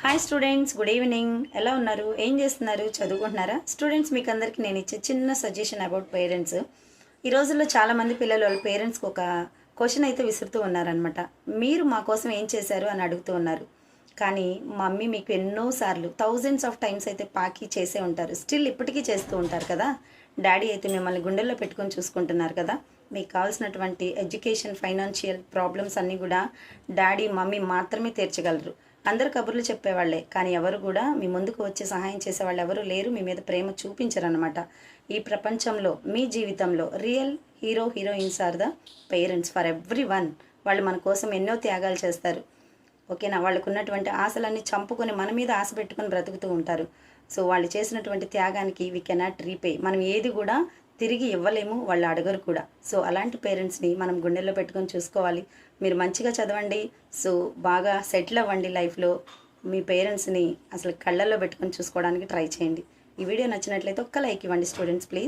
Hi students, good evening. ఎలా ఉన్నారు? ఏం చేస్తున్నారు? చదువుకుంటున్నారా? స్టూడెంట్స్, మీకు అందరికీ నేను ఇచ్చే చిన్న సజెషన్ అబౌట్ పేరెంట్స్. ఈ రోజుల్లో చాలామంది పిల్లలు వాళ్ళ పేరెంట్స్కి ఒక క్వశ్చన్ అయితే విసురుతూ ఉన్నారనమాట. మీరు మా కోసం ఏం చేశారు అని అడుగుతూ ఉన్నారు. కానీ మమ్మీ మీకు ఎన్నోసార్లు థౌజండ్స్ ఆఫ్ టైమ్స్ అయితే పాకి చేసే ఉంటారు. స్టిల్ ఇప్పటికీ చేస్తూ ఉంటారు కదా. డాడీ అయితే మిమ్మల్ని గుండెల్లో పెట్టుకొని చూసుకుంటున్నారు కదా. మీకు కావాల్సినటువంటి ఎడ్యుకేషన్, ఫైనాన్షియల్ ప్రాబ్లమ్స్ అన్నీ కూడా డాడీ, మమ్మీ మాత్రమే తీర్చగలరు. అందరు కబుర్లు చెప్పేవాళ్లే, కానీ ఎవరు కూడా మీ ముందుకు వచ్చి సహాయం చేసేవాళ్ళు ఎవరు లేరు. మీ మీద ప్రేమ చూపించరనమాట. ఈ ప్రపంచంలో మీ జీవితంలో real heroines are the parents for everyone. వాళ్ళు మన కోసం ఎన్నో త్యాగాలు చేస్తారు. ఓకేనా? వాళ్ళకు ఉన్నటువంటి ఆశలన్నీ చంపుకొని మన మీద ఆశ పెట్టుకొని బ్రతుకుతూ ఉంటారు. సో వాళ్ళు చేసినటువంటి త్యాగానికి వీ కెనాట్ రీపే. మనం ఏది కూడా తిరిగి ఇవ్వలేము, వాళ్ళు అడగరు కూడా. సో అలాంటి పేరెంట్స్ని మనం గుండెల్లో పెట్టుకొని చూసుకోవాలి. మీరు మంచిగా చదవండి. సో బాగా సెటిల్ అవ్వండి లైఫ్లో. మీ పేరెంట్స్ని అసలు కళ్ళల్లో పెట్టుకొని చూసుకోవడానికి ట్రై చేయండి. ఈ వీడియో నచ్చినట్లయితే ఒక్క లైక్ ఇవ్వండి స్టూడెంట్స్, ప్లీజ్.